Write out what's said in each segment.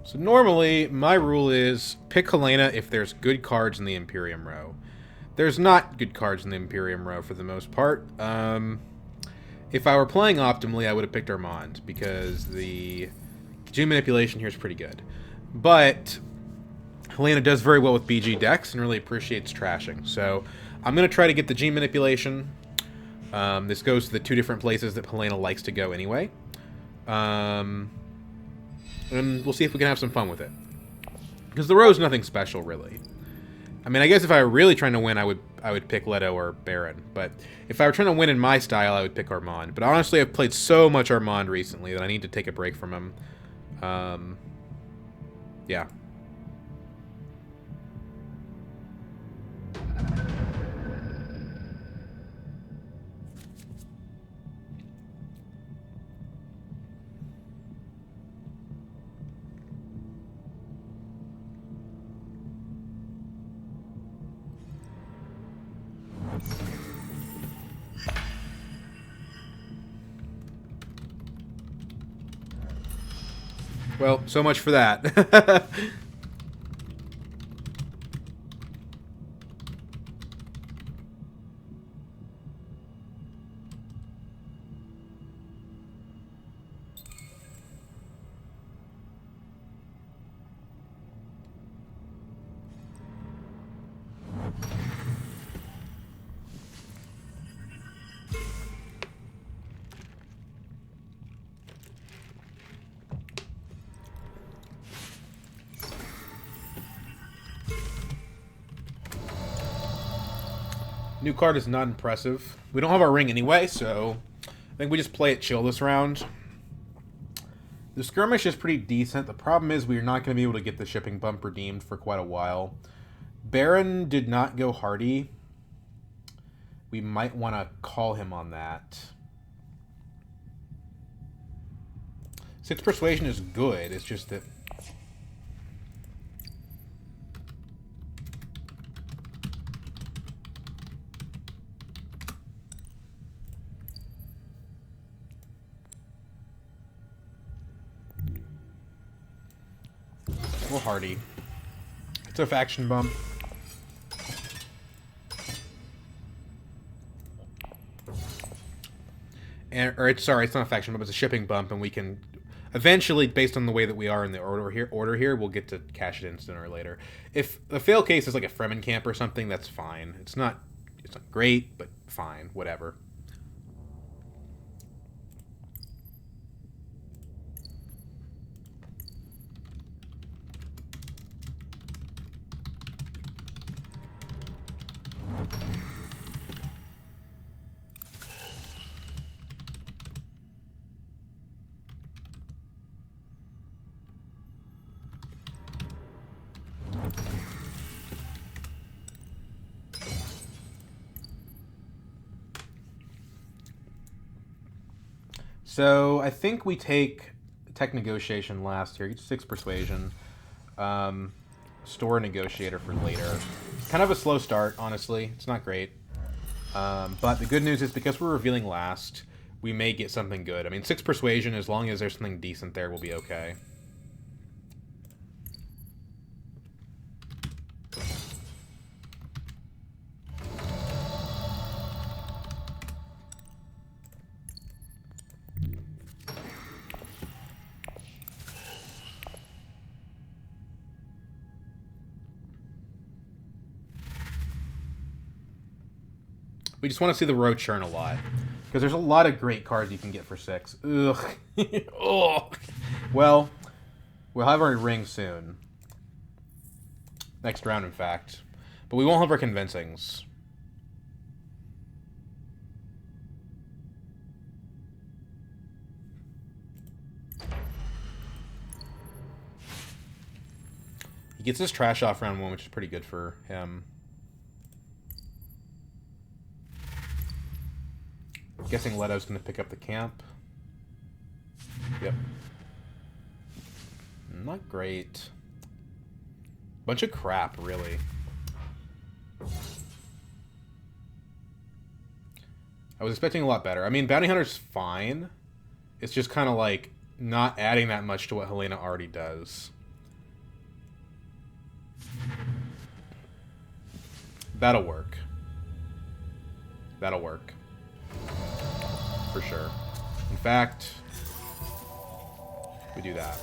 So normally, my rule is pick Helena if there's good cards in the Imperium row. There's not good cards in the Imperium row for the most part. If I were playing optimally, I would have picked Armand, because the gene manipulation here is pretty good. But Helena does very well with BG decks and really appreciates trashing. So I'm going to try to get the gene manipulation. This goes to the two different places that Helena likes to go anyway. And we'll see if we can have some fun with it. Because the row's nothing special, really. I mean, I guess if I were really trying to win, I would pick Leto or Baron. But if I were trying to win in my style, I would pick Armand. But honestly, I've played so much Armand recently that I need to take a break from him. Yeah. Well, so much for that. New card is not impressive. We don't have our ring anyway, so I think we just play it chill this round. The skirmish is pretty decent. The problem is we're not going to be able to get the shipping bump redeemed for quite a while. Baron did not go hardy. We might want to call him on that. 6 persuasion is good. It's just that... Well, hardy. It's a faction bump. Sorry, it's not a faction bump, it's a shipping bump, and we can eventually, based on the way that we are in the order here, we'll get to cash it in sooner or later. If the fail case is like a Fremen camp or something, that's fine. It's not great, but fine, whatever. So I think we take tech negotiation last here. 6 persuasion. Store negotiator for later. Kind of a slow start, honestly. It's not great. But the good news is because we're revealing last, we may get something good. I mean, 6 persuasion, as long as there's something decent there, we'll be okay. We just want to see the row churn a lot. Because there's a lot of great cards you can get for 6. Ugh. Ugh. Well, we'll have our ring soon. Next round, in fact. But we won't have our convincings. He gets his trash off round 1, which is pretty good for him. Guessing Leto's going to pick up the camp. Yep. Not great. Bunch of crap, really. I was expecting a lot better. I mean, Bounty Hunter's fine. It's just kind of like not adding that much to what Helena already does. That'll work. That'll work. For sure. In fact, we do that.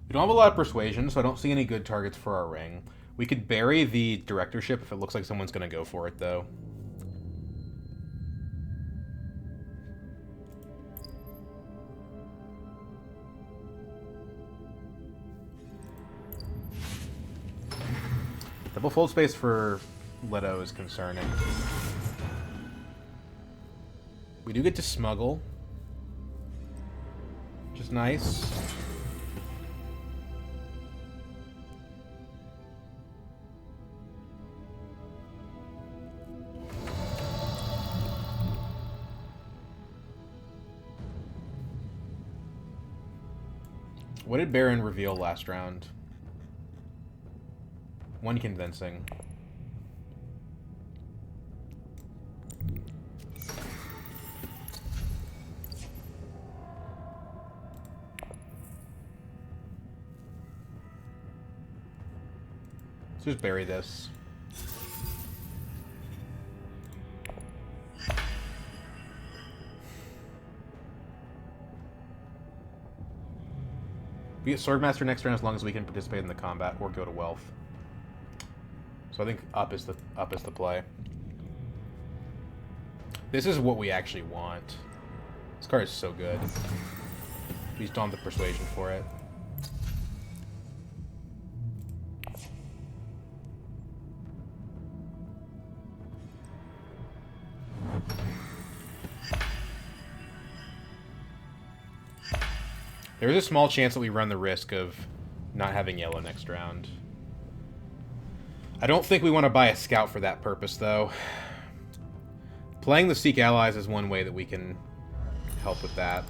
We don't have a lot of persuasion, so I don't see any good targets for our ring. We could bury the directorship if it looks like someone's going to go for it, though. Double fold space for Leto is concerning. We do get to smuggle, which is nice. What did Baron reveal last round? One convincing. Let's just bury this. We get Swordmaster next round as long as we can participate in the combat or go to wealth. So I think up is the play. This is what we actually want. This card is so good. We just don't have the persuasion for it. There's a small chance that we run the risk of not having yellow next round. I don't think we want to buy a scout for that purpose, though. Playing the Seek Allies is one way that we can help with that.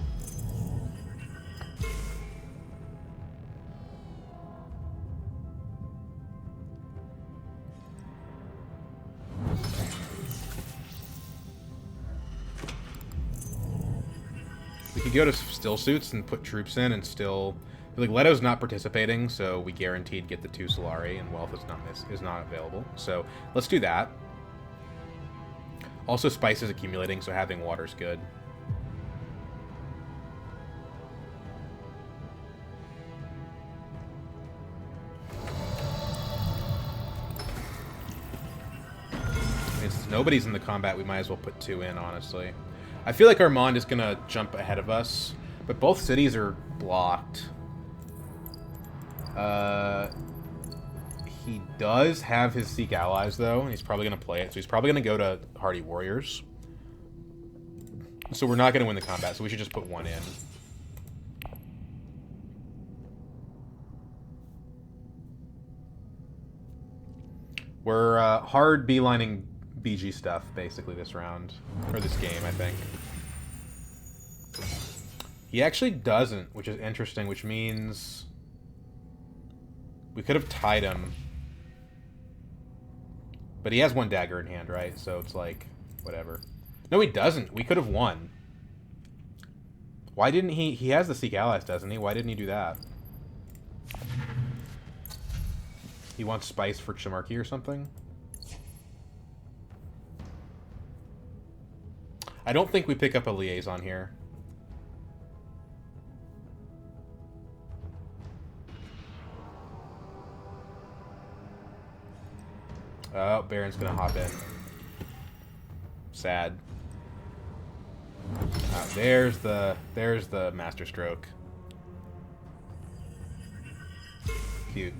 We could go to still suits and put troops in and still... Like, Leto's not participating, so we guaranteed get the 2 Solari, and wealth is not available. So let's do that. Also, spice is accumulating, so having water's good. I mean, since nobody's in the combat, we might as well put 2 in, honestly. I feel like Armand is going to jump ahead of us, but both cities are blocked. He does have his Seek Allies, though, and he's probably going to play it, so he's probably going to go to Hardy Warriors. So we're not going to win the combat, so we should just put 1 in. We're hard beelining BG stuff, basically, this round. Or this game, I think. He actually doesn't, which is interesting, which means... we could have tied him. But he has 1 dagger in hand, right? So it's like, whatever. No, he doesn't. We could have won. Why didn't he... He has the Seek Allies, doesn't he? Why didn't he do that? He wants spice for Chimarchy or something? I don't think we pick up a liaison here. Oh, Baron's gonna hop in. Sad. There's the Master Stroke. Cute.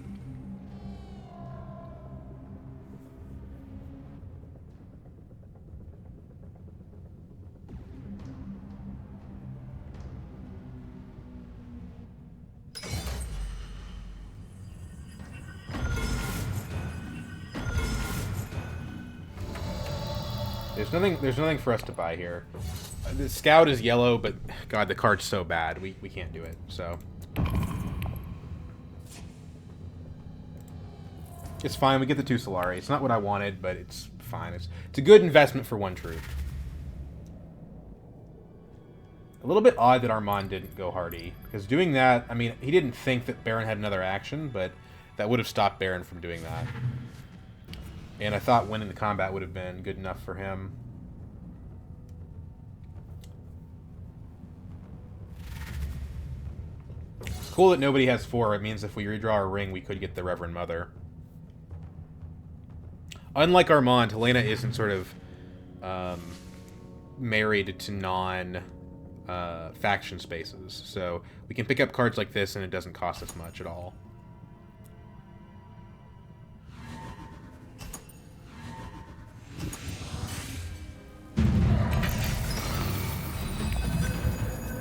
There's nothing for us to buy here. The Scout is yellow, but God, the card's so bad. We can't do it, so. It's fine. We get the 2 Solari. It's not what I wanted, but it's fine. It's a good investment for 1 troop. A little bit odd that Armand didn't go Hardy, because doing that, I mean, he didn't think that Baron had another action, but that would have stopped Baron from doing that. And I thought winning the combat would have been good enough for him. It's cool that nobody has 4. It means if we redraw our ring, we could get the Reverend Mother. Unlike Armand, Helena isn't sort of married to non-faction spaces. So we can pick up cards like this and it doesn't cost us much at all.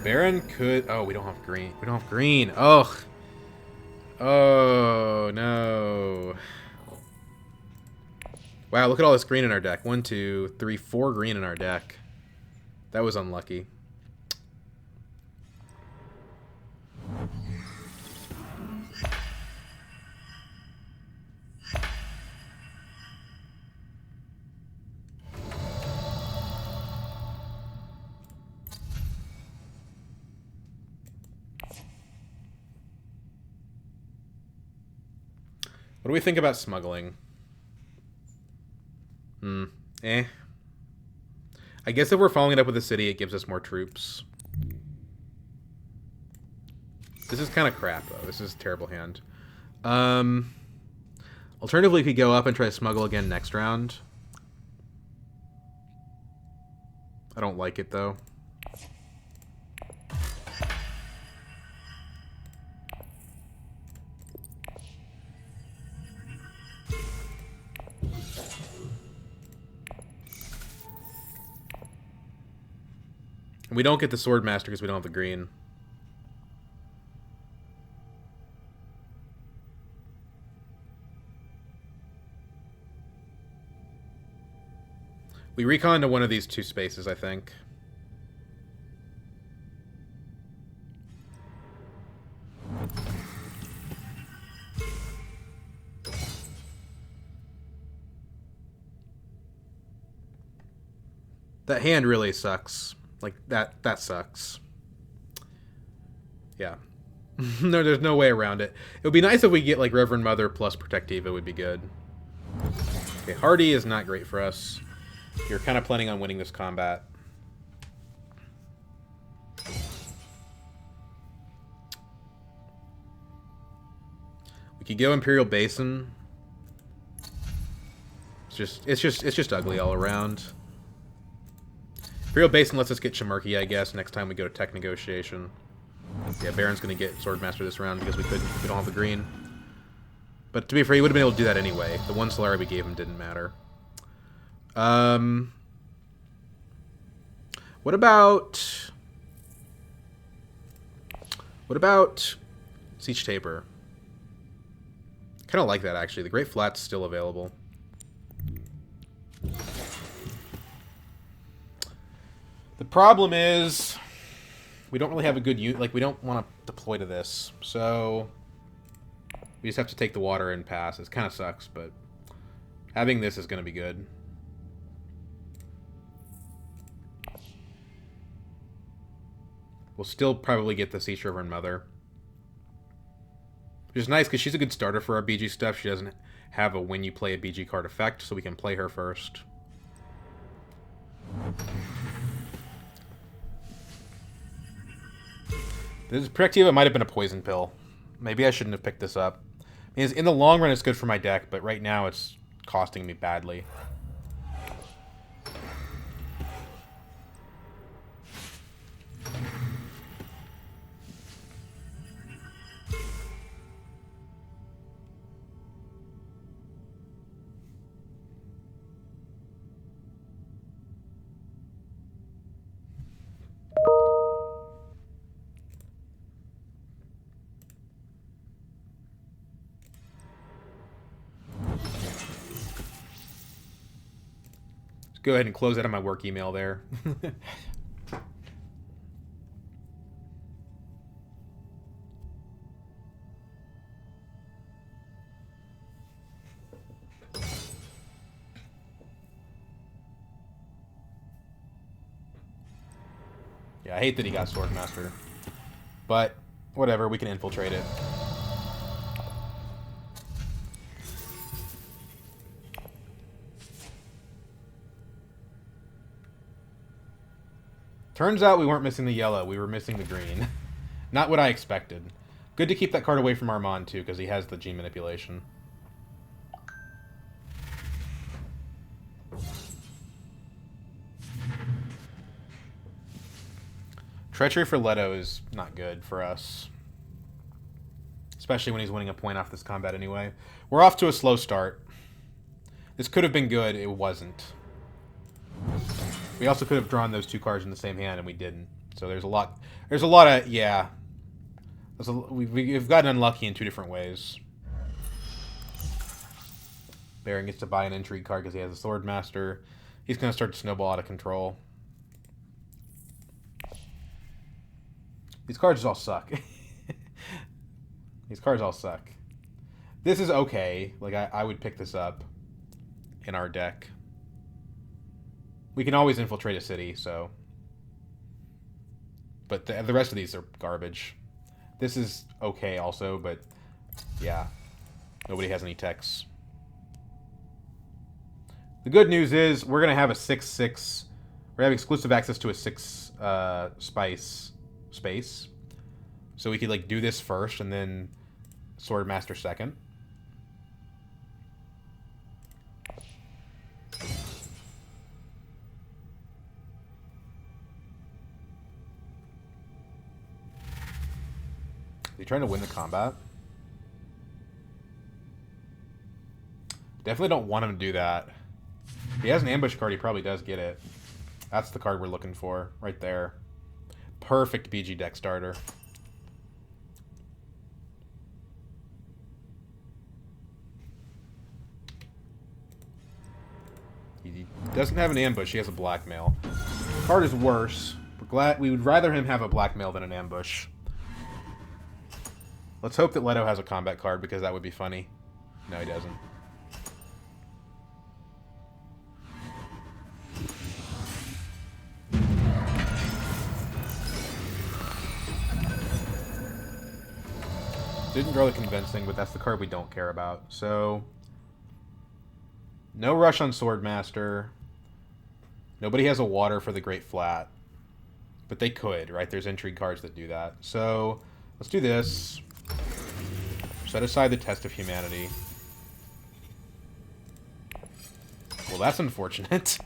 Baron could... Oh, we don't have green. We don't have green. Ugh. Oh, no. Wow, look at all this green in our deck. 1, 2, 3, 4 green in our deck. That was unlucky. What do we think about smuggling? I guess if we're following it up with a city, it gives us more troops. This is kind of crap, though. This is a terrible hand. Alternatively, we could go up and try to smuggle again next round. I don't like it, though. And we don't get the Swordmaster because we don't have the green. We recon to one of these 2 spaces, I think. That hand really sucks. Like, that sucks. Yeah. No, there's no way around it. It would be nice if we get, like, Reverend Mother plus Protectiva would be good. Okay, Hardy is not great for us. You're kind of planning on winning this combat. We could go Imperial Basin. It's just ugly all around. Imperial Basin lets us get Shimarki, I guess, next time we go to tech negotiation. Yeah, Baron's going to get Swordmaster this round because we don't have the green. But to be fair, he would have been able to do that anyway. The 1 Solari we gave him didn't matter. What about Siege Taper? Kind of like that, actually. The Great Flat's still available. The problem is we don't really have a good unit. Like, we don't want to deploy to this. So we just have to take the water and pass. It kind of sucks, but having this is going to be good. We'll still probably get the Siege Reverend Mother. Which is nice because she's a good starter for our BG stuff. She doesn't have a when you play a BG card effect, so we can play her first. This Protectiva might have been a poison pill. Maybe I shouldn't have picked this up. I mean, in the long run, it's good for my deck, but right now it's costing me badly. Go ahead and close out of my work email there. Yeah, I hate that he got Swordmaster. But, whatever, we can infiltrate it. Turns out we weren't missing the yellow, we were missing the green. Not what I expected. Good to keep that card away from Armand, too, because he has the G manipulation. Treachery for Leto is not good for us. Especially when he's winning a point off this combat anyway. We're off to a slow start. This could have been good, it wasn't. We also could have drawn those two cards in the same hand, and we didn't. So there's a lot of, yeah. We've gotten unlucky in two different ways. Baron gets to buy an intrigue card because he has a Swordmaster. He's going to start to snowball out of control. These cards all suck. These cards all suck. This is okay. Like, I would pick this up in our deck. We can always infiltrate a city, so... But the rest of these are garbage. This is okay also, but... Yeah. Nobody has any techs. The good news is, we're going to have a 6/6... We're going to have exclusive access to a 6 space. So we could, like, do this first, and then Swordmaster second. Is he trying to win the combat? Definitely don't want him to do that. If he has an ambush card, he probably does get it. That's the card we're looking for, right there. Perfect BG deck starter. He doesn't have an ambush, he has a blackmail. The card is worse. We would rather him have a blackmail than an ambush. Let's hope that Leto has a combat card, because that would be funny. No, he doesn't. Didn't draw the convincing, but that's the card we don't care about. So, no rush on Swordmaster. Nobody has a water for the Great Flat. But they could, right? There's intrigue cards that do that. So, let's do this. Set aside the Test of Humanity. Well, that's unfortunate.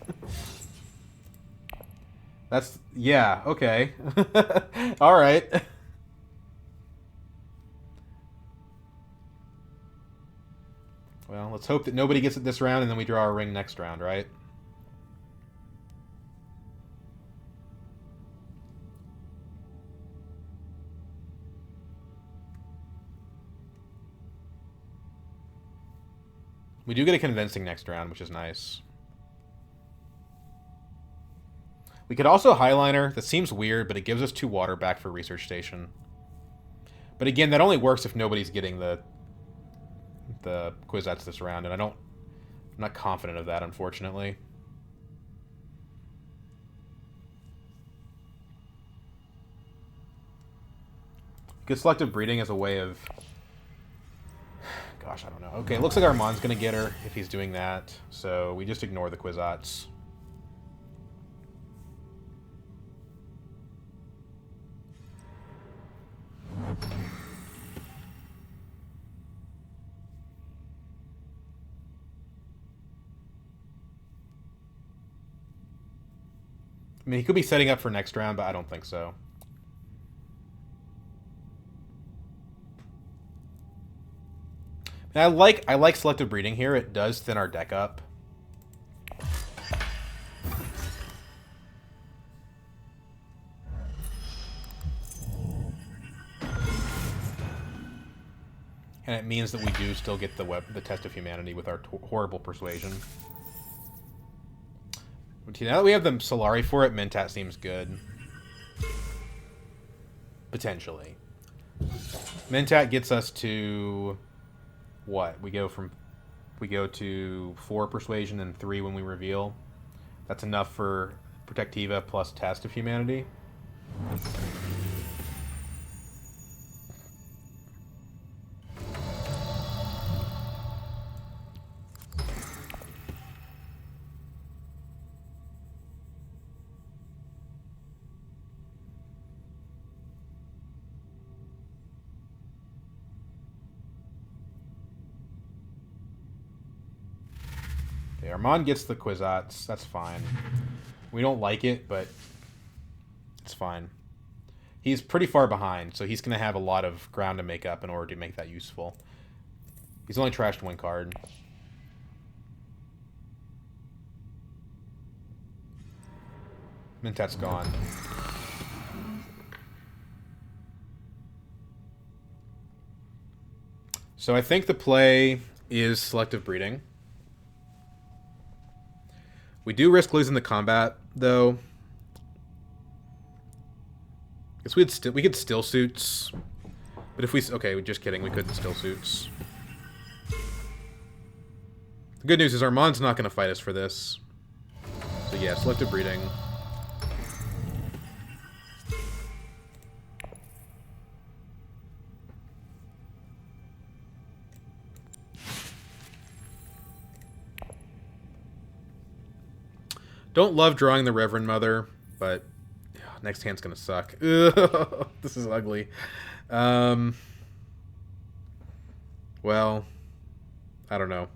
That's... Yeah, okay. Alright. Well, let's hope that nobody gets it this round, and then we draw a ring next round, right? We do get a convincing next round, which is nice. We could also Highliner. That seems weird, but it gives us 2 water back for Research Station. But again, that only works if nobody's getting the Kwisatz this round, and I'm not confident of that, unfortunately. Good selective breeding as a way of... Gosh, I don't know. Okay, it looks like Armand's going to get her if he's doing that, so we just ignore the Kwisatz. I mean, he could be setting up for next round, but I don't think so. And I like selective breeding here. It does thin our deck up. And it means that we do still get the Test of Humanity with our horrible Persuasion. Now that we have the Solari for it, Mentat seems good. Potentially. Mentat gets us to... What? We go to 4 Persuasion and 3 when we reveal. That's enough for Protectiva plus Test of Humanity. Okay, Armand gets the Kwisatz. That's fine. We don't like it, but it's fine. He's pretty far behind, so he's going to have a lot of ground to make up in order to make that useful. He's only trashed one card. Mintet's gone. So I think the play is selective breeding. We do risk losing the combat, though. Guess we could still suits, but if we just kidding, we couldn't still suits. The good news is Armand's not going to fight us for this. So yeah, selective breeding. Don't love drawing the Reverend Mother, but next hand's gonna suck. Ugh, this is ugly. Well, I don't know.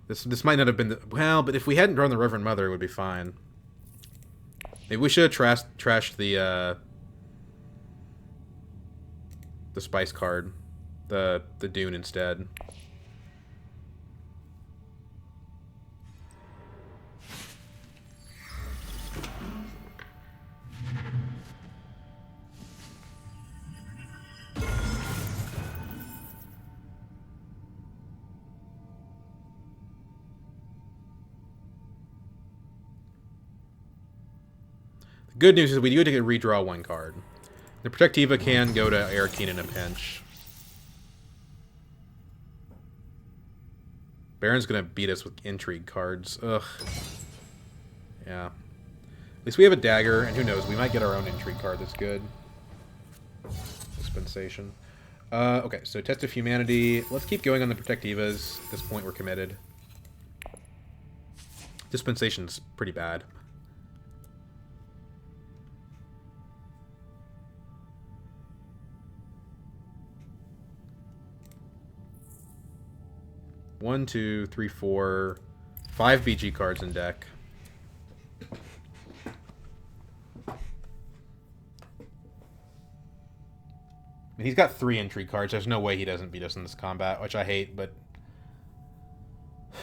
This might not have been the... Well, but if we hadn't drawn the Reverend Mother, it would be fine. Maybe we should have trashed the Spice card. The Dune instead. Good news is we do get to redraw one card. The Protectiva can go to Arakeen in a pinch. Baron's gonna beat us with intrigue cards. Ugh. Yeah. At least we have a dagger, and who knows, we might get our own intrigue card that's good. Dispensation. Okay, so Test of Humanity. Let's keep going on the Protectivas. At this point, we're committed. Dispensation's pretty bad. One, two, three, four, 5 BG cards in deck. I mean, he's got 3 intrigue cards. There's no way he doesn't beat us in this combat, which I hate, but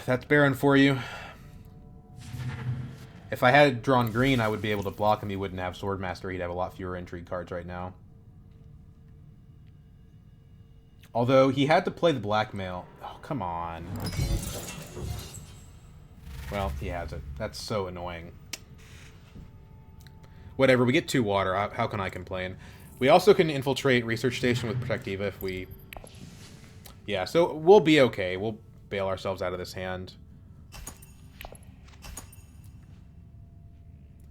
that's Baron for you. If I had drawn green, I would be able to block him. He wouldn't have Swordmaster. He'd have a lot fewer intrigue cards right now. Although, he had to play the blackmail. Oh, come on. Well, he has it. That's so annoying. Whatever, we get 2 water. How can I complain? We also can infiltrate Research Station with Protectiva if we... Yeah, so we'll be okay. We'll bail ourselves out of this hand.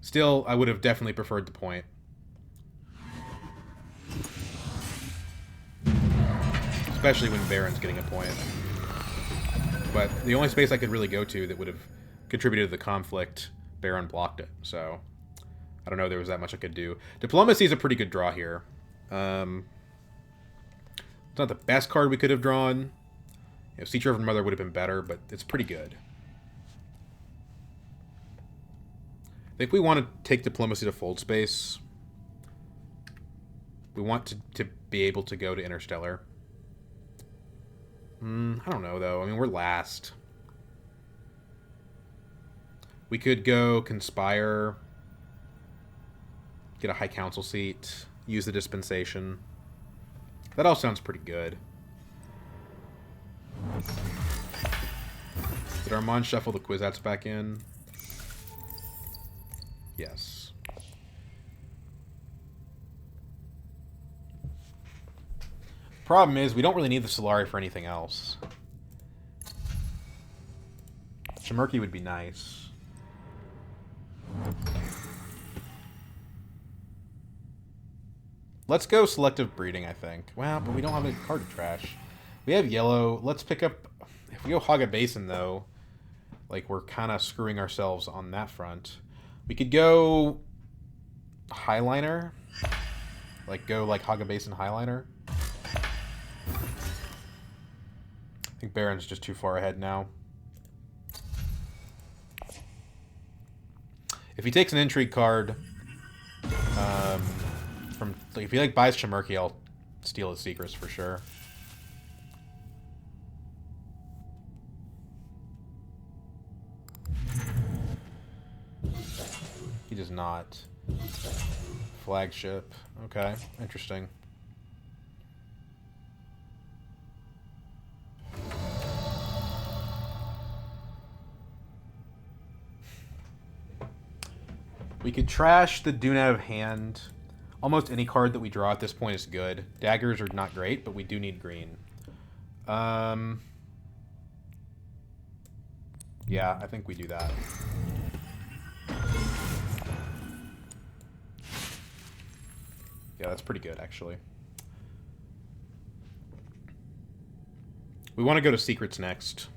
Still, I would have definitely preferred the point. Especially when Baron's getting a point. But the only space I could really go to that would have contributed to the conflict, Baron blocked it. So, I don't know if there was that much I could do. Diplomacy is a pretty good draw here. It's not the best card we could have drawn. You know, Siege Reverend Mother would have been better, but it's pretty good. I think we want to take Diplomacy to Fold Space. We want to be able to go to Interstellar. I don't know, though. I mean, we're last. We could go Conspire, get a High Council seat, use the Dispensation. That all sounds pretty good. Did Armand shuffle the Kwisatz back in? Yes. Problem is, we don't really need the Solari for anything else. Shimerki would be nice. Let's go selective breeding, I think. Well, but we don't have a card to trash. We have yellow. Let's pick up... If we go hog a basin, though, like, we're kind of screwing ourselves on that front. We could go highliner. Like, go, like, hog a basin highliner. I think Baron's just too far ahead now. If he takes an intrigue card... from like, if he like buys Chimerky, I'll steal his secrets for sure. He does not. Flagship. Okay, interesting. We could trash the Dune out of hand. Almost any card that we draw at this point is good. Daggers are not great, but we do need green. Yeah, I think we do that. Yeah, that's pretty good, actually. We want to go to secrets next.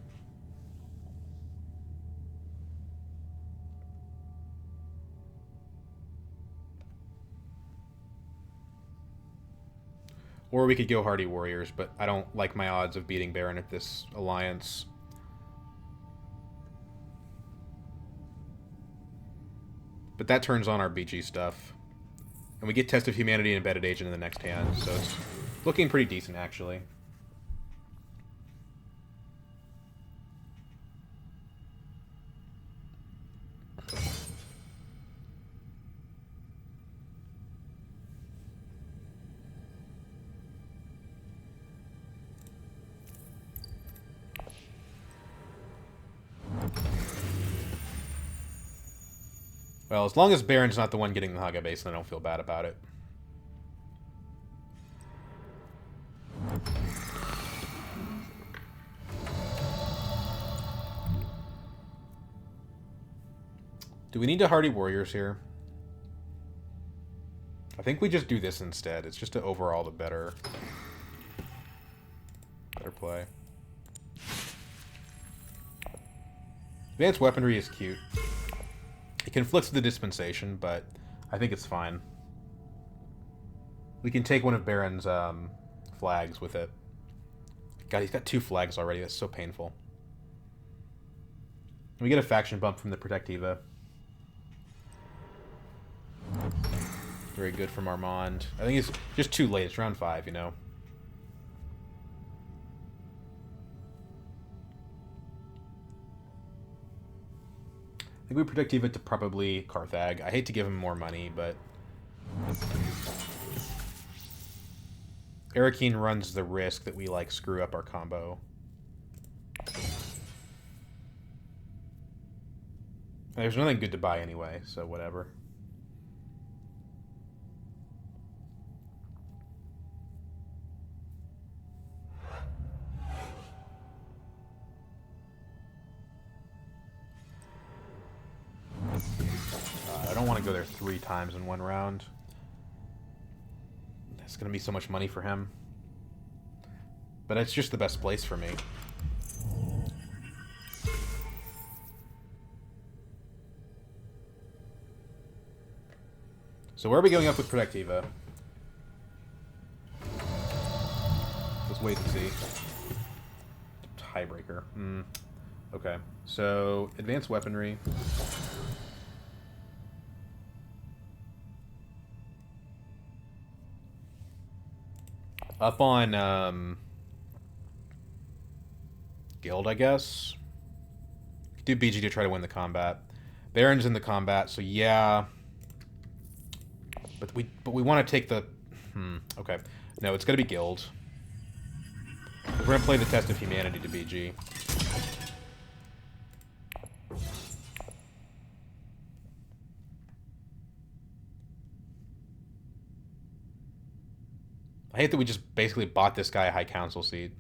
Or we could go Hardy Warriors, but I don't like my odds of beating Baron at this alliance. But that turns on our BG stuff. And we get Test of Humanity and Embedded Agent in the next hand, so it's looking pretty decent, actually. Well, as long as Baron's not the one getting the Haga base, then I don't feel bad about it. Do we need to Hardy Warriors here? I think we just do this instead. It's just overall the better play. Advanced Weaponry is cute. It conflicts with the dispensation, but I think it's fine. We can take one of Baron's flags with it. God, he's got 2 flags already. That's so painful. And we get a faction bump from the Protectiva. Very good from Armand. I think it's just too late. It's round 5, you know. I think we Protectiva to probably Carthag. I hate to give him more money, but... Arakeen runs the risk that we, like, screw up our combo. There's nothing good to buy anyway, so whatever. I don't want to go there 3 times in one round. That's going to be so much money for him. But it's just the best place for me. So where are we going up with Protectiva? Let's wait and see. Tiebreaker. Okay. So, Advanced Weaponry. Up on, Guild, I guess. Do BG to try to win the combat. Baron's in the combat, so yeah. But we want to take the... okay. No, it's going to be Guild. We're going to play the Test of Humanity to BG. I hate that we just basically bought this guy a High Council seat.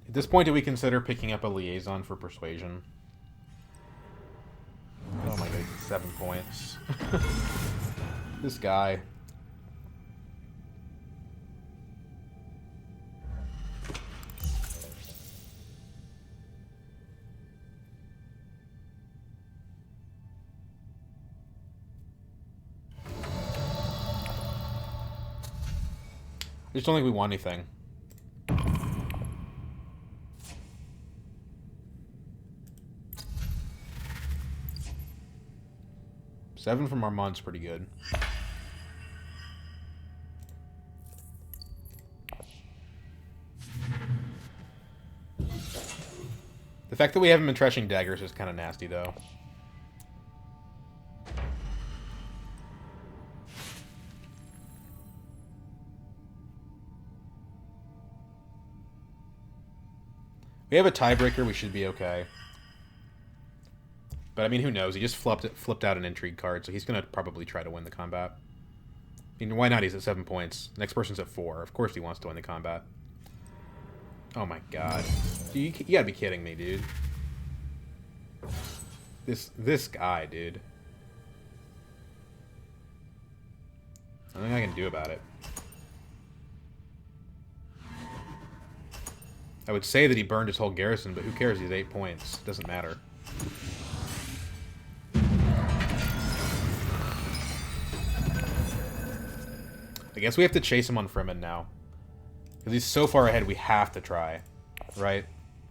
At this point, do we consider picking up a liaison for persuasion? Oh my god, 7 points. This guy. I just don't think we want anything. Seven from Armand's pretty good. The fact that we haven't been trashing daggers is kind of nasty, though. We have a tiebreaker, we should be okay. But, I mean, who knows? He just flipped out an intrigue card, so he's going to probably try to win the combat. I mean, why not? He's at 7 points. Next person's at 4. Of course he wants to win the combat. Oh my god. You gotta be kidding me, dude. This guy, dude. Nothing I can do about it. I would say that he burned his whole garrison, but who cares? He's 8 points. Doesn't matter. I guess we have to chase him on Fremen now. Because he's so far ahead, we have to try. Right?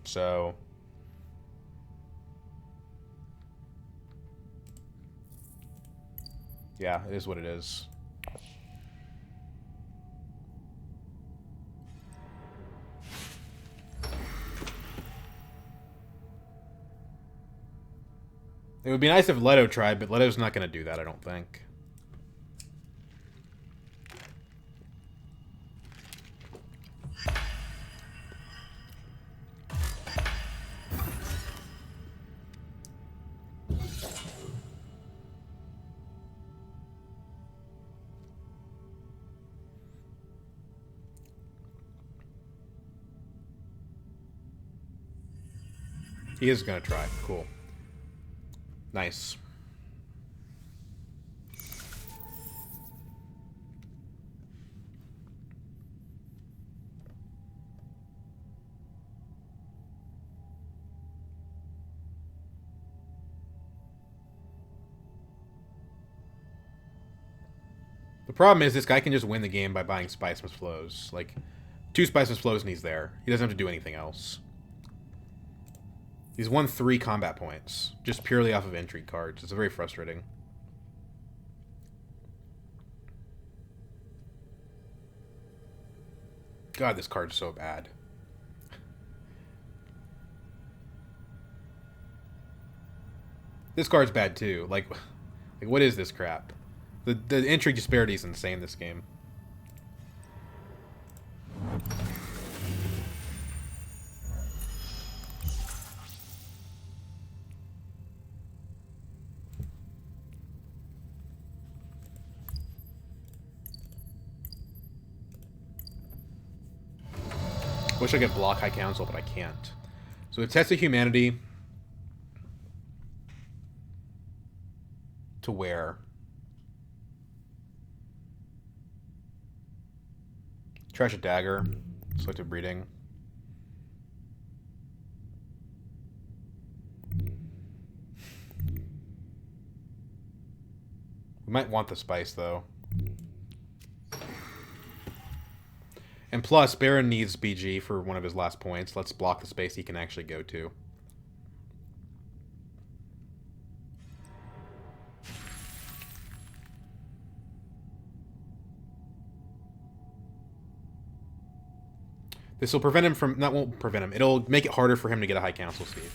So... yeah, it is what it is. It would be nice if Leto tried, but Leto's not going to do that, I don't think. He is going to try. Cool. Nice. The problem is this guy can just win the game by buying Spicemas Flows. Like, 2 Spicemas Flows and he's there. He doesn't have to do anything else. He's won 3 combat points, just purely off of intrigue cards. It's very frustrating. God, this card's so bad. This card's bad too. Like what is this crap? The intrigue disparity is insane this game. Wish I could block High Council, but I can't. So a test of humanity. To where? Trash a dagger. Selective breeding. We might want the spice, though. And plus, Baron needs BG for one of his last points. Let's block the space he can actually go to. This will prevent him from... That won't prevent him. It'll make it harder for him to get a High Council seat.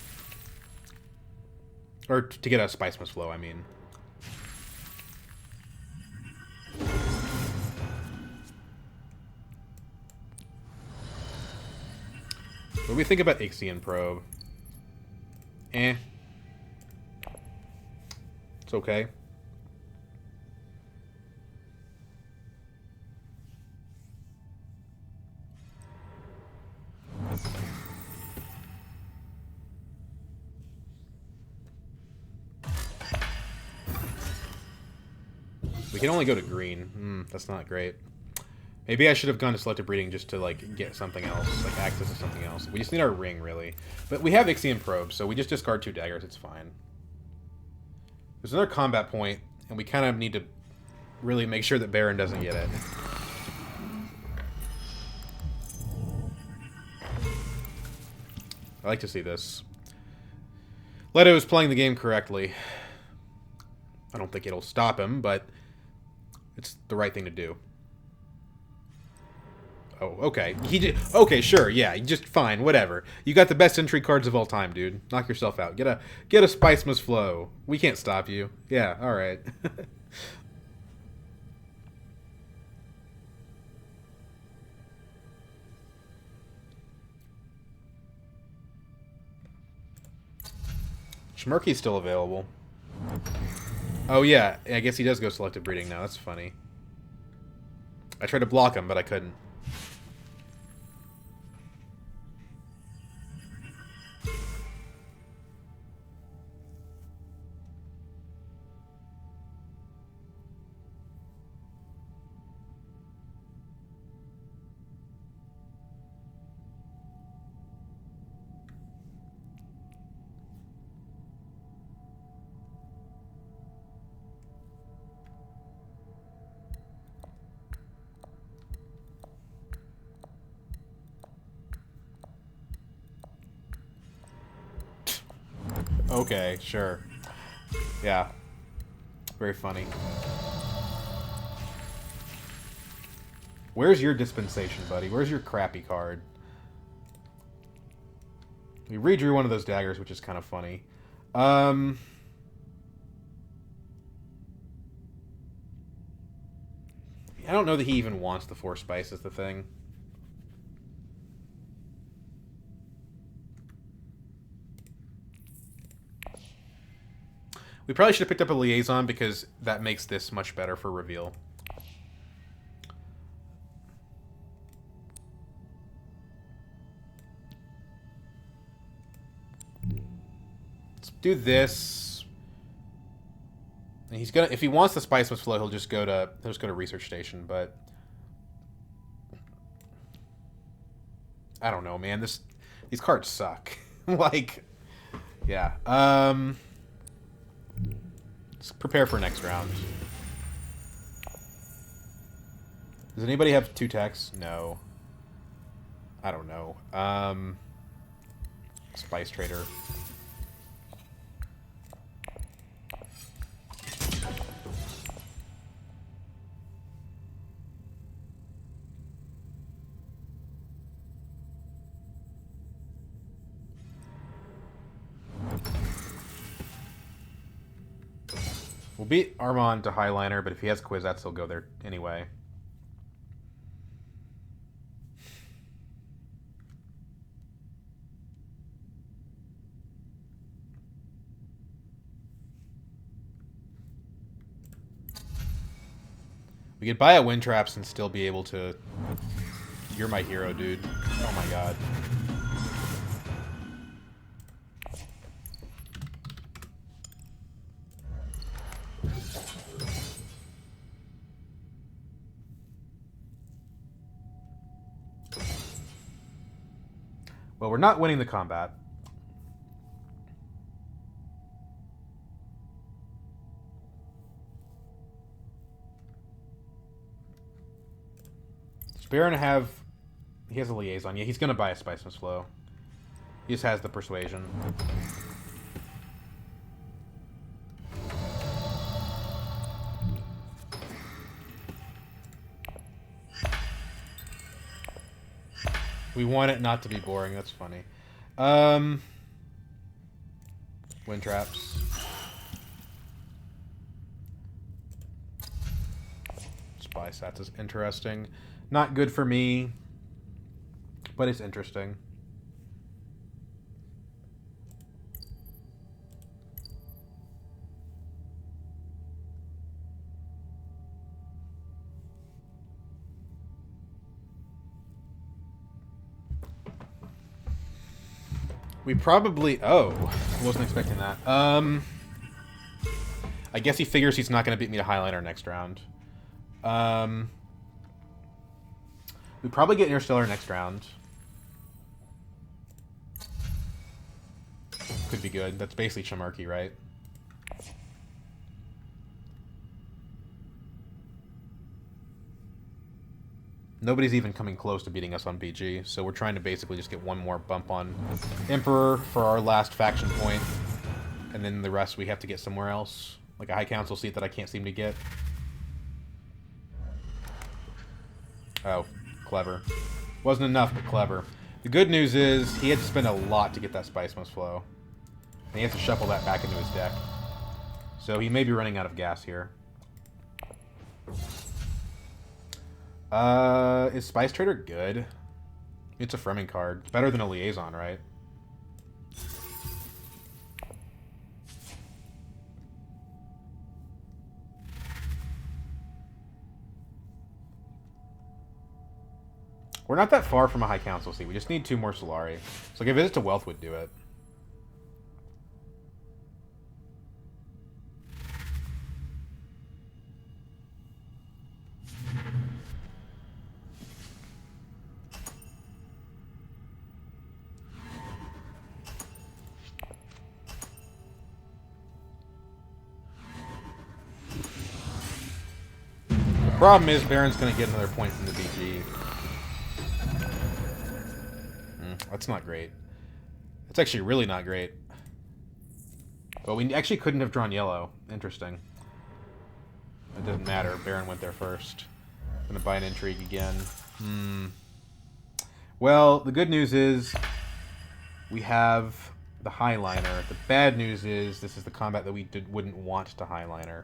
Or to get a Spicemas Flow, I mean. What do we think about Ixion Probe? Eh. It's okay. can only go to green. That's not great. Maybe I should have gone to selective breeding just to, like, get something else. Like, access to something else. We just need our ring, really. But we have Ixion Probe, so we just discard 2 daggers. It's fine. There's another combat point, and we kind of need to really make sure that Baron doesn't get it. I like to see this. Leto is playing the game correctly. I don't think it'll stop him, but it's the right thing to do. Oh, okay. He did. Okay, sure. Yeah, just fine. Whatever. You got the best entry cards of all time, dude. Knock yourself out. Get a Spice Must Flow. We can't stop you. Yeah. All right. Schmurky's still available. Oh yeah, I guess he does go selective breeding now. That's funny. I tried to block him, but I couldn't. Okay, sure. Yeah. Very funny. Where's your dispensation, buddy? Where's your crappy card? We redrew one of those daggers, which is kind of funny. I don't know that he even wants the 4 spice is the thing. We probably should have picked up a liaison because that makes this much better for reveal. Let's do this. And he's gonna, if he wants the Spice Must Flow, he'll just go to Research Station, but I don't know, man. These cards suck. Like, yeah. Let's prepare for next round. Does anybody have 2 techs? No. I don't know. Spice Trader. We'll beat Armand to Highliner, but if he has Kwisatz, he'll go there anyway. We could buy a Wind Traps and still be able to... You're my hero, dude. Oh my god. Well, we're not winning the combat. Does Baron have... He has a liaison. Yeah, he's going to buy a Spice Must Flow. He just has the persuasion. We want it not to be boring. That's funny. Wind Traps. Spice, that's interesting. Not good for me, but it's interesting. We probably... Oh, wasn't expecting that. I guess he figures he's not going to beat me to Highliner next round. Um, we probably get Interstellar next round. Could be good. That's basically Chimarchy, right? Nobody's even coming close to beating us on BG, so we're trying to basically just get one more bump on Emperor for our last faction point, and then the rest we have to get somewhere else. Like a High Council seat that I can't seem to get. Oh, clever. Wasn't enough, but clever. The good news is he had to spend a lot to get that Spice Must Flow. And he has to shuffle that back into his deck. So he may be running out of gas here. Is Spice Trader good? It's a Fremen card. It's better than a Liaison, right? We're not that far from a High Council seat. We just need 2 more Solari. So like a visit to Wealth would do it. The problem is Baron's going to get another point from the BG. That's not great. That's actually really not great. But we actually couldn't have drawn yellow. Interesting. It doesn't matter. Baron went there first. Gonna buy an intrigue again. Well, the good news is we have the Highliner. The bad news is this is the combat that we wouldn't want to Highliner.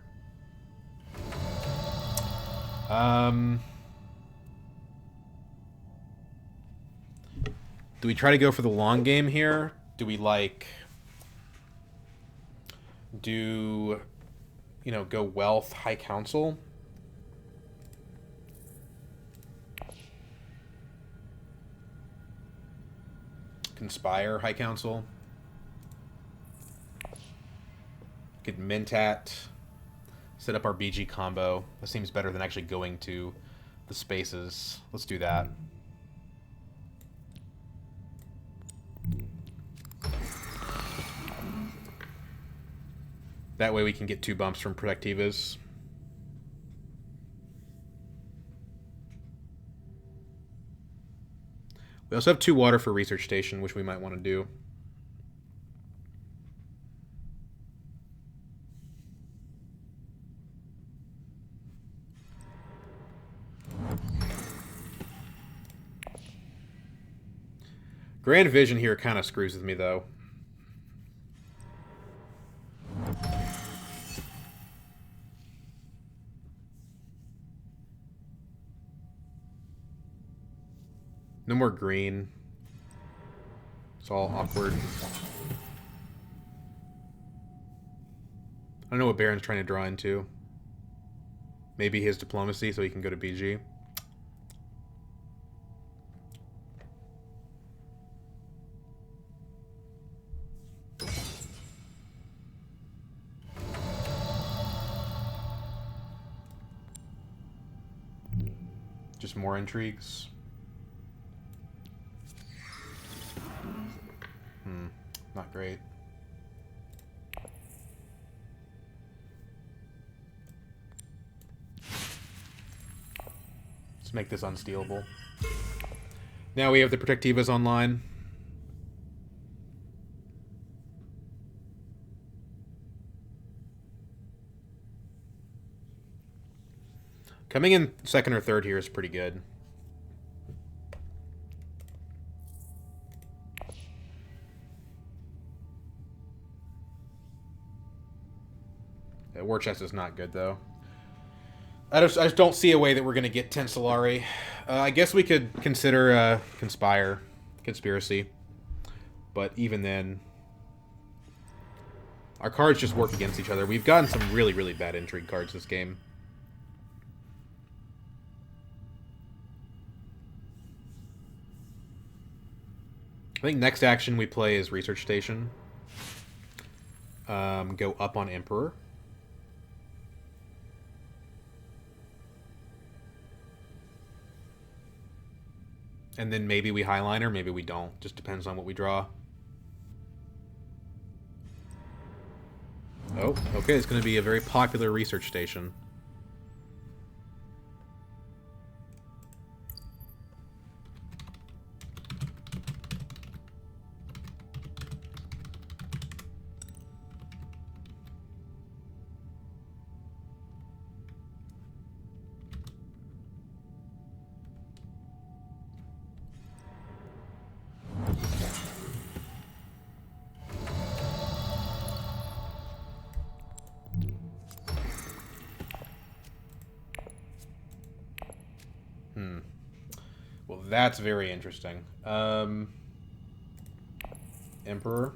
Do we try to go for the long game here? Do we, like... do... you know, go Wealth, High Council? Conspire, High Council? Get Mentat. Set up our BG combo. That seems better than actually going to the spaces. Let's do that. That way we can get 2 bumps from Protectivas. We also have 2 water for Research Station, which we might want to do. Grand Vision here kind of screws with me, though. No more green. It's all awkward. I don't know what Baron's trying to draw into. Maybe his diplomacy so he can go to BG. Just more intrigues. Not great. Let's make this unstealable. Now we have the Protectivas online. Coming in second or third here is pretty good. War chest is not good, though. I just don't see a way that we're going to get 10 Solari. I guess we could consider Conspiracy. But even then, our cards just work against each other. We've gotten some really, really bad intrigue cards this game. I think next action we play is Research Station. Go up on Emperor. And then maybe we highliner, maybe we don't. Just depends on what we draw. Oh, okay, it's going to be a very popular research station. Well, that's very interesting. Emperor.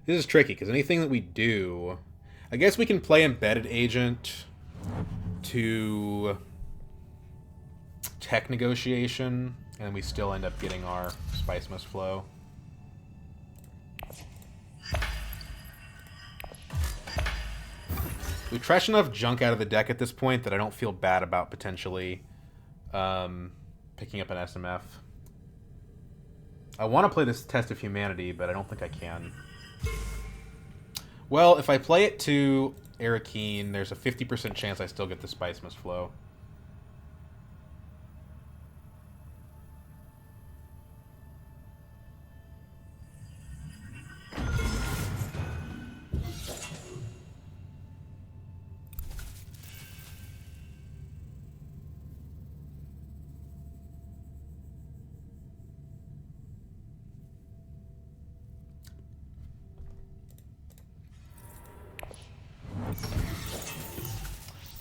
This is tricky, because anything that we do... I guess we can play Embedded Agent to Tech Negotiation, and we still end up getting our Spice Must Flow. We trash enough junk out of the deck at this point that I don't feel bad about potentially picking up an SMF. I want to play this Test of Humanity, but I don't think I can. Well, if I play it to Arakeen, there's a 50% chance I still get the Spice Must Flow.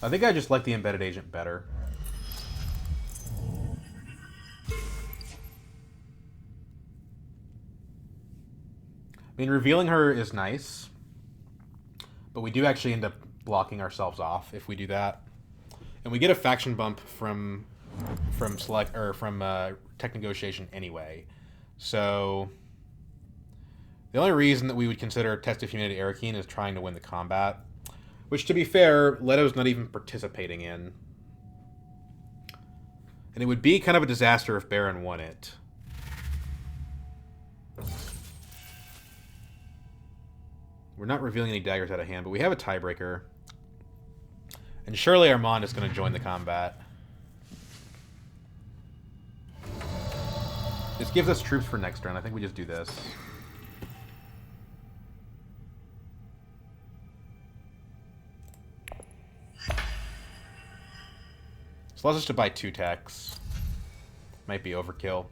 I think I just like the Embedded Agent better. I mean, revealing her is nice, but we do actually end up blocking ourselves off if we do that, and we get a faction bump from Tech Negotiation anyway. So the only reason that we would consider Test of Humanity Arakeen is trying to win the combat. Which, to be fair, Leto's not even participating in. And it would be kind of a disaster if Baron won it. We're not revealing any daggers out of hand, but we have a tiebreaker. And surely Armand is going to join the combat. This gives us troops for next turn. I think we just do this. So allows us to buy 2 techs. Might be overkill.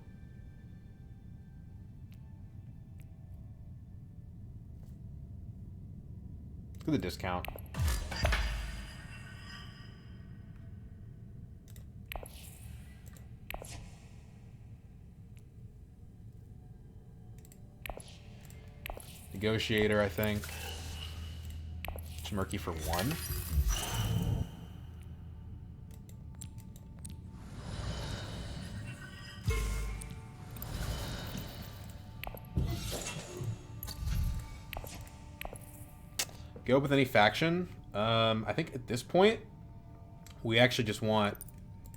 Look at the discount. Negotiator, I think. Murky for 1. Go with any faction. I think at this point, we actually just want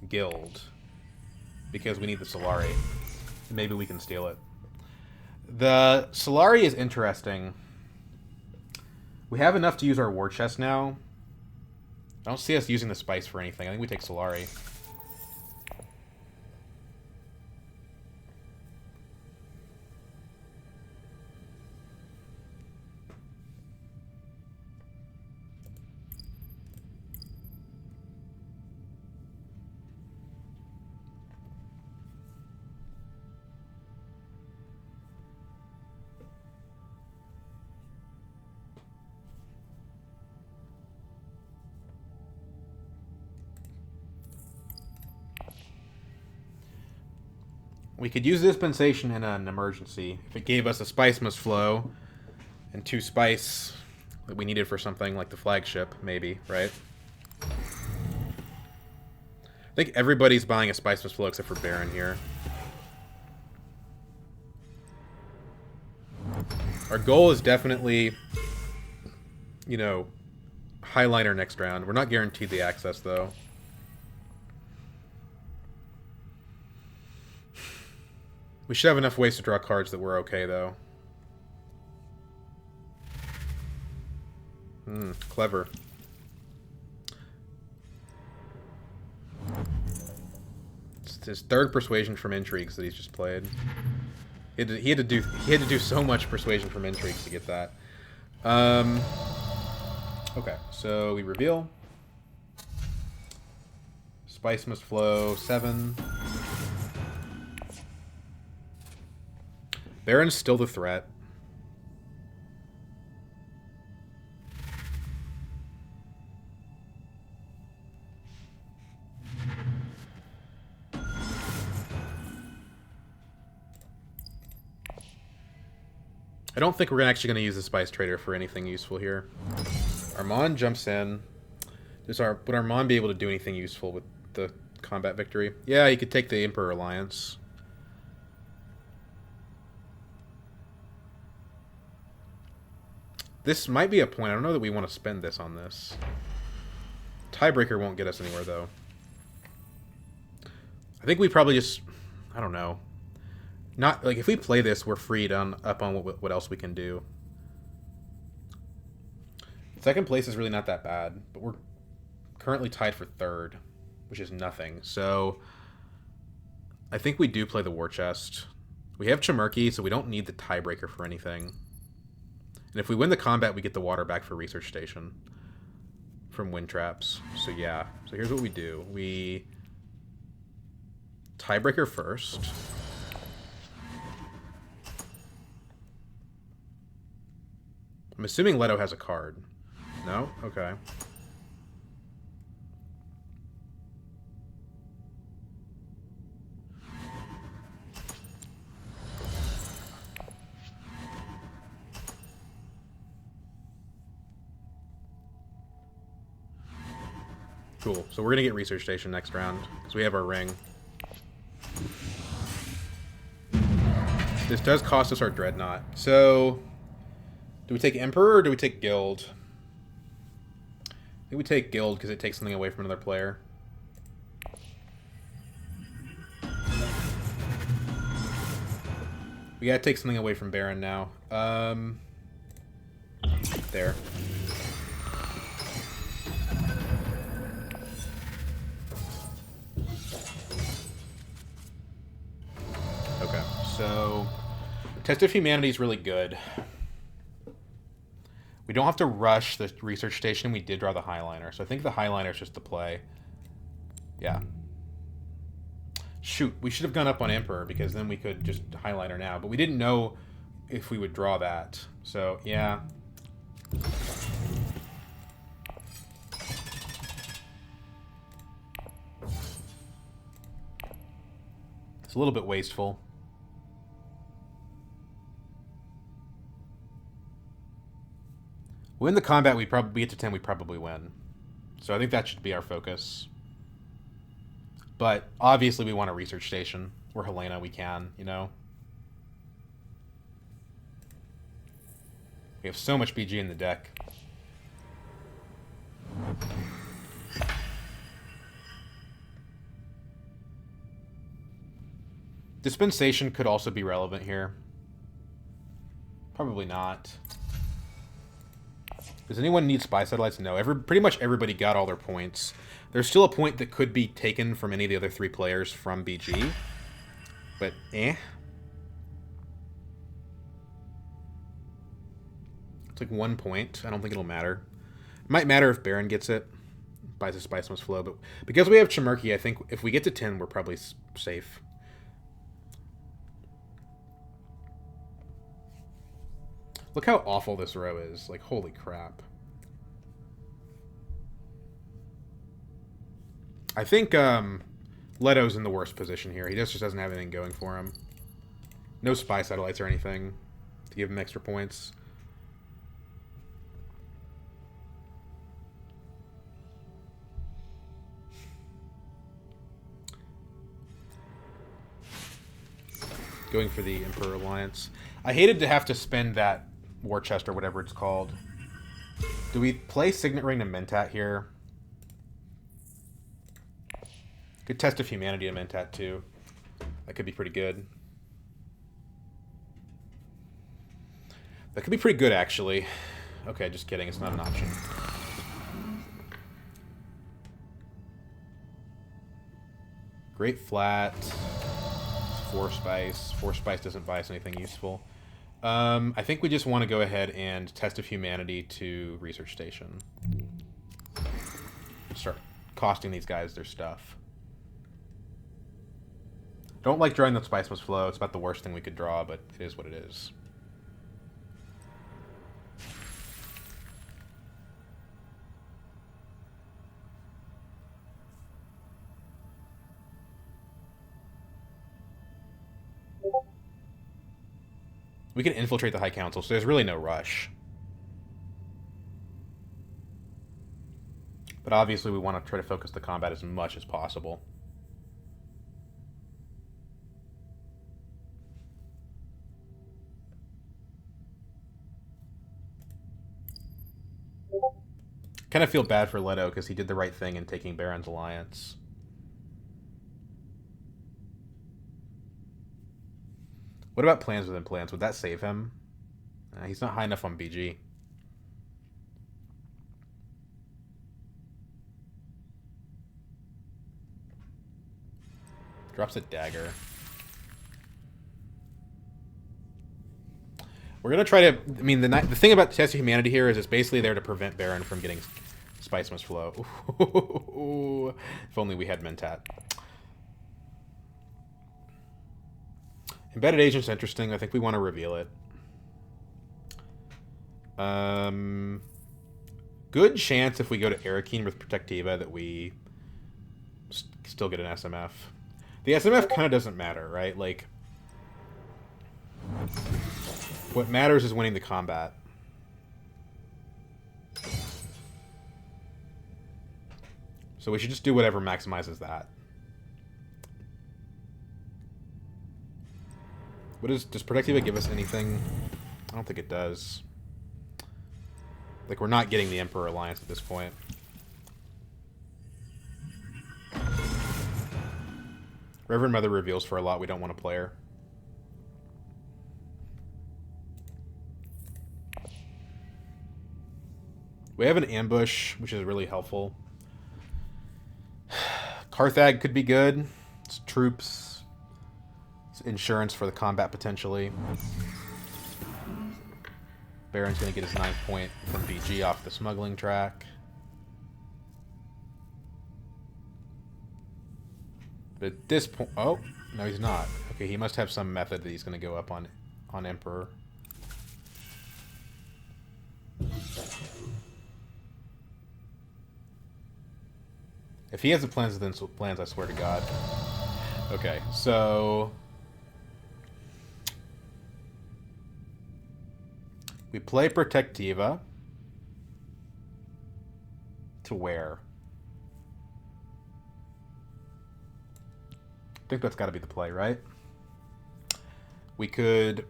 Guild. Because we need the Solari. And maybe we can steal it. The Solari is interesting. We have enough to use our war chest now. I don't see us using the Spice for anything. I think we take Solari. We could use dispensation in an emergency. If it gave us a spice must flow and 2 spice that we needed for something like the flagship, maybe, right? I think everybody's buying a spice must flow except for Baron here. Our goal is definitely, you know, highliner next round. We're not guaranteed the access, though. We should have enough ways to draw cards that we're okay, though. Clever. It's his 3rd persuasion from intrigues that he's just played. He had to do so much persuasion from intrigues to get that. Okay, so we reveal. Spice must flow 7. Baron's still the threat. I don't think we're actually going to use the Spice Trader for anything useful here. Armand jumps in. Would Armand be able to do anything useful with the combat victory? Yeah, he could take the Emperor Alliance. This might be a point. I don't know that we want to spend this on this. Tiebreaker won't get us anywhere, though. I think we probably just... I don't know. Not like if we play this, we're freed up on what else we can do. 2nd place is really not that bad, but we're currently tied for 3rd, which is nothing. So I think we do play the War Chest. We have Chimurky, so we don't need the tiebreaker for anything. And if we win the combat, we get the water back for Research Station from Wind Traps. So yeah. So here's what we do. We tiebreaker first. I'm assuming Leto has a card. No? Okay. Cool. So we're going to get Research Station next round, because we have our ring. This does cost us our Dreadnought. So, do we take Emperor or do we take Guild? I think we take Guild because it takes something away from another player. We gotta take something away from Baron now. There. Okay, so Test of Humanity is really good. We don't have to rush the Research Station. We did draw the Highliner, so I think the Highliner is just the play. Yeah. Shoot, we should have gone up on Emperor, because then we could just Highliner now. But we didn't know if we would draw that. So, yeah. It's a little bit wasteful. Win the combat, we get to 10, we probably win. So I think that should be our focus. But obviously we want a Research Station. We're Helena, we can, you know? We have so much BG in the deck. Dispensation could also be relevant here. Probably not. Does anyone need spy satellites? No. Pretty much everybody got all their points. There's still a point that could be taken from any of the other 3 players from BG. But, eh. It's like 1 point. I don't think it'll matter. It might matter if Baron gets it. Buys a Spice Must Flow. But because we have Chimurky, I think if we get to 10, we're probably safe. Look how awful this row is. Like, holy crap. I think Leto's in the worst position here. He just doesn't have anything going for him. No spy satellites or anything to give him extra points. Going for the Emperor Alliance. I hated to have to spend that war chest or whatever it's called. Do we play Signet Ring to Mentat here? Good Test of Humanity to Mentat too. That could be pretty good. That could be pretty good, actually. Okay, just kidding. It's not an option. Great Flat. 4 spice. 4 spice doesn't buy us anything useful. I think we just want to go ahead and Test of Humanity to Research Station. Start costing these guys their stuff. Don't like drawing the Spice Must Flow. It's about the worst thing we could draw, but it is what it is. We can infiltrate the High Council, so there's really no rush. But obviously we want to try to focus the combat as much as possible. Kind of feel bad for Leto because he did the right thing in taking Baron's Alliance. What about Plans Within Plans? Would that save him? He's not high enough on BG. Drops a dagger. We're going to try to... I mean, the thing about Test of Humanity here is it's basically there to prevent Baron from getting Spice Must Flow. Ooh, if only we had Mentat. Embedded Agent's interesting. I think we want to reveal it. Good chance if we go to Arakeen with Protectiva that we still get an SMF. The SMF kind of doesn't matter, right? Like, what matters is winning the combat. So we should just do whatever maximizes that. Does Protectiva give us anything? I don't think it does. Like, we're not getting the Emperor Alliance at this point. Reverend Mother reveals for a lot we don't want to play her. We have an ambush, which is really helpful. Carthag could be good. It's troops. It's insurance for the combat, potentially. Baron's going to get his 9th point from BG off the smuggling track. But at this point... Oh, no, he's not. Okay, he must have some method that he's going to go up on Emperor. If he has the plans within plans, I swear to God. Okay, so... we play Protectiva. To where? I think that's got to be the play, right? We could...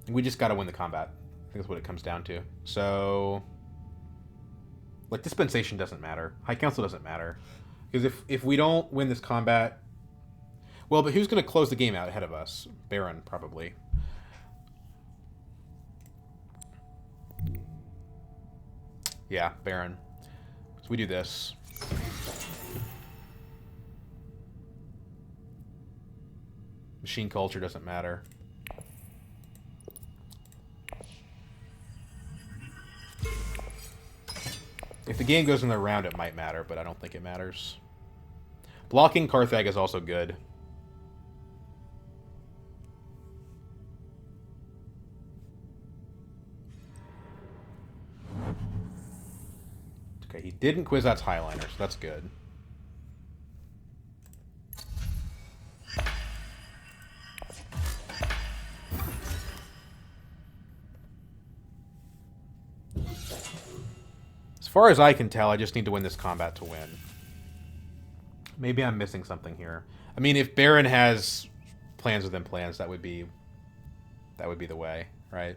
we just got to win the combat. I think that's what it comes down to. So... like, dispensation doesn't matter. High Council doesn't matter. Because if we don't win this combat... well, but who's going to close the game out ahead of us? Baron, probably. Yeah, Baron. So we do this. Machine culture doesn't matter. If the game goes in the round, it might matter, but I don't think it matters. Blocking Carthag is also good. Okay, Okay, he didn't Kwisatz Highliner, so that's good. As far as I can tell, I just need to win this combat to win. Maybe I'm missing something here. I mean, if Baron has plans within plans, that would be the way, right?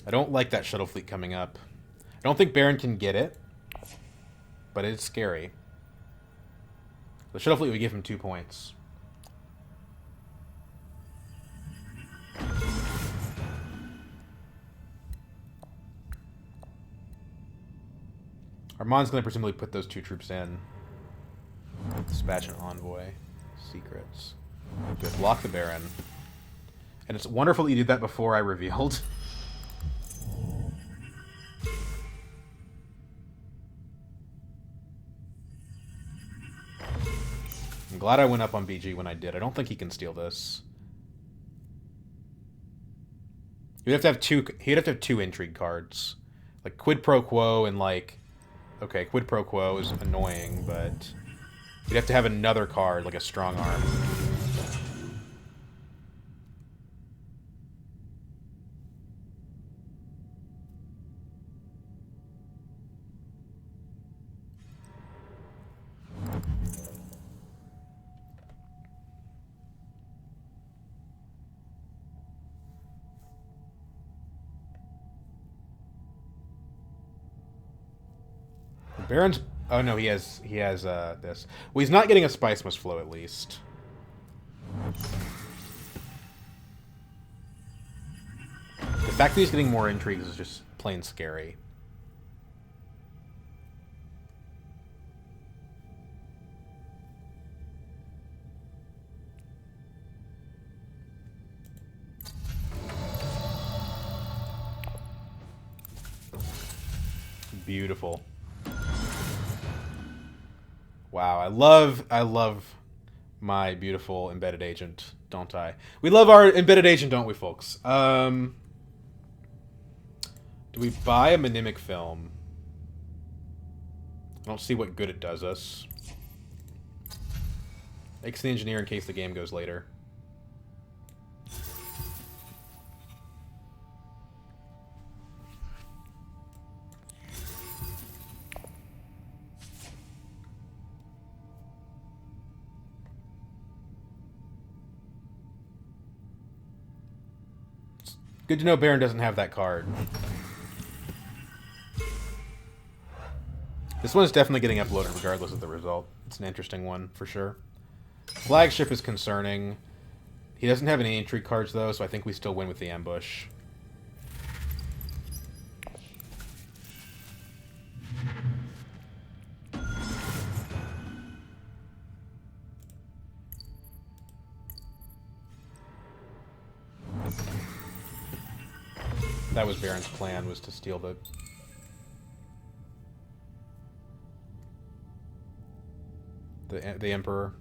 I don't like that shuttle fleet coming up. I don't think Baron can get it, but it's scary. The shuttle fleet would give him 2 points. Armand's going to presumably put those 2 troops in. Dispatch an envoy. Secrets. Good. Block the Baron. And it's wonderful that you did that before I revealed. I'm glad I went up on BG when I did. I don't think he can steal this. He'd have to have two intrigue cards. Like Quid Pro Quo and like... Okay, Quid Pro Quo is annoying, but... You'd have to have another card, like a Strong Arm. Baron's... Oh, no, he has this. Well, he's not getting a Spice Must Flow, at least. The fact that he's getting more intrigues is just plain scary. Beautiful. Wow, I love my beautiful embedded agent, don't I? We love our embedded agent, don't we, folks? Do we buy a Mnemic film? I don't see what good it does us. Makes the engineer in case the game goes later. Good to know Baron doesn't have that card. This one's definitely getting uploaded regardless of the result. It's an interesting one, for sure. Flagship is concerning. He doesn't have any intrigue cards, though, so I think we still win with the ambush. That was Baron's plan, was to steal the Emperor.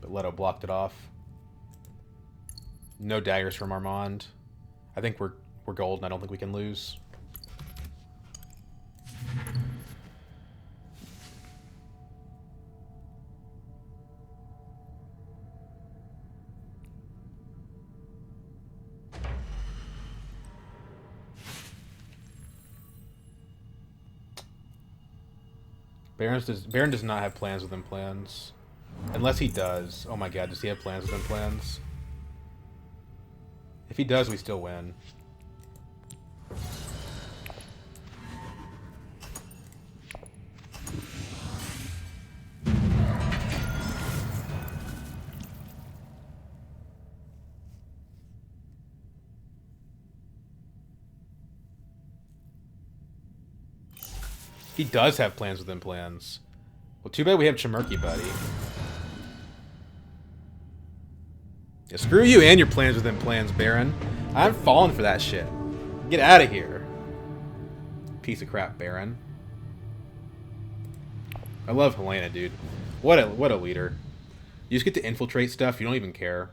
But Leto blocked it off. No daggers from Armand. I think we're golden. I don't think we can lose. Baron does not have plans within plans. Unless he does. Oh my god, does he have plans within plans? If he does, we still win. He does have plans within plans. Well, too bad we have Chimurky, buddy. Yeah, screw you and your plans within plans, Baron. I'm falling for that shit. Get out of here. piece of crap Baron. I love Helena, dude. What a leader. You just get to infiltrate stuff. You don't even care.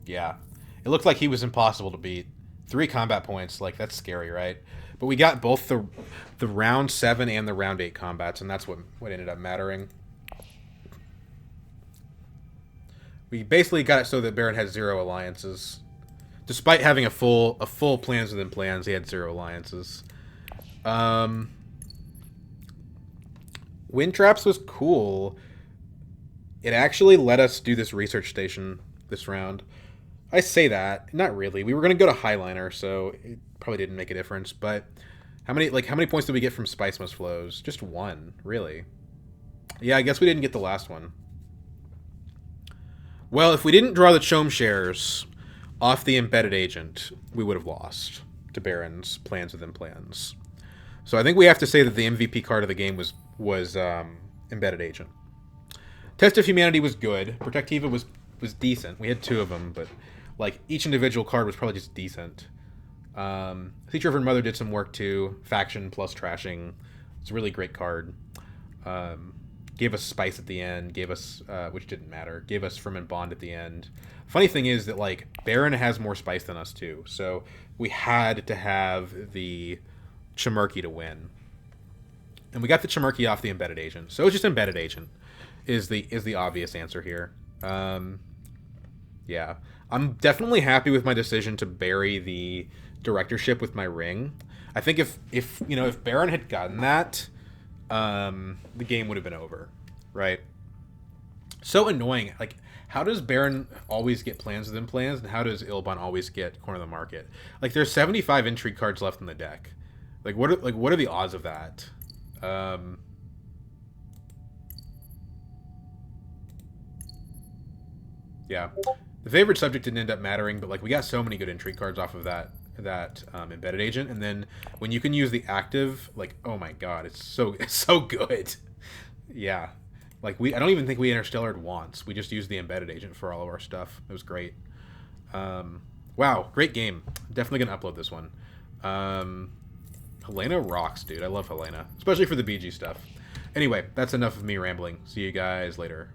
Yeah. It looked like he was impossible to beat. 3 combat points, like, that's scary, right? But we got both the round 7 and the round 8 combats, and that's what ended up mattering. We basically got it so that Baron had 0 alliances. Despite having a full plans within plans, he had 0 alliances. Wind Traps was cool. It actually let us do this research station this round. I say that, not really. We were going to go to Highliner, so it probably didn't make a difference. But how many points did we get from Spice Must Flows? Just 1, really. Yeah, I guess we didn't get the last one. Well, if we didn't draw the Chome shares off the embedded agent, we would have lost to Baron's plans within plans. So I think we have to say that the MVP card of the game was embedded agent. Test of Humanity was good. Protectiva was decent. We had 2 of them, but like each individual card was probably just decent. Teacher of Her Mother did some work too. Faction plus trashing. It's a really great card. Gave us Spice at the end. Gave us, which didn't matter. Gave us Ferment Bond at the end. Funny thing is that like Baron has more Spice than us too, so we had to have the Chimerky to win, and we got the Chimerky off the embedded agent. So it's just embedded agent is the obvious answer here. Yeah, I'm definitely happy with my decision to bury the directorship with my ring. I think if Baron had gotten that, the game would have been over, right? So annoying. Like, how does Baron always get plans within plans, and how does Ilban always get corner of the market? Like, there's 75 intrigue cards left in the deck. Like, what are the odds of that? Yeah, the favorite subject didn't end up mattering, but like we got so many good intrigue cards off of that embedded agent, and then when you can use the active, like, oh my god, it's so good. Yeah, like I don't even think we interstellared once. We just used the embedded agent for all of our stuff. It was great. Wow, great game. Definitely gonna upload this one. Helena rocks, dude. I love Helena, especially for the BG stuff. Anyway, that's enough of me rambling. See you guys later.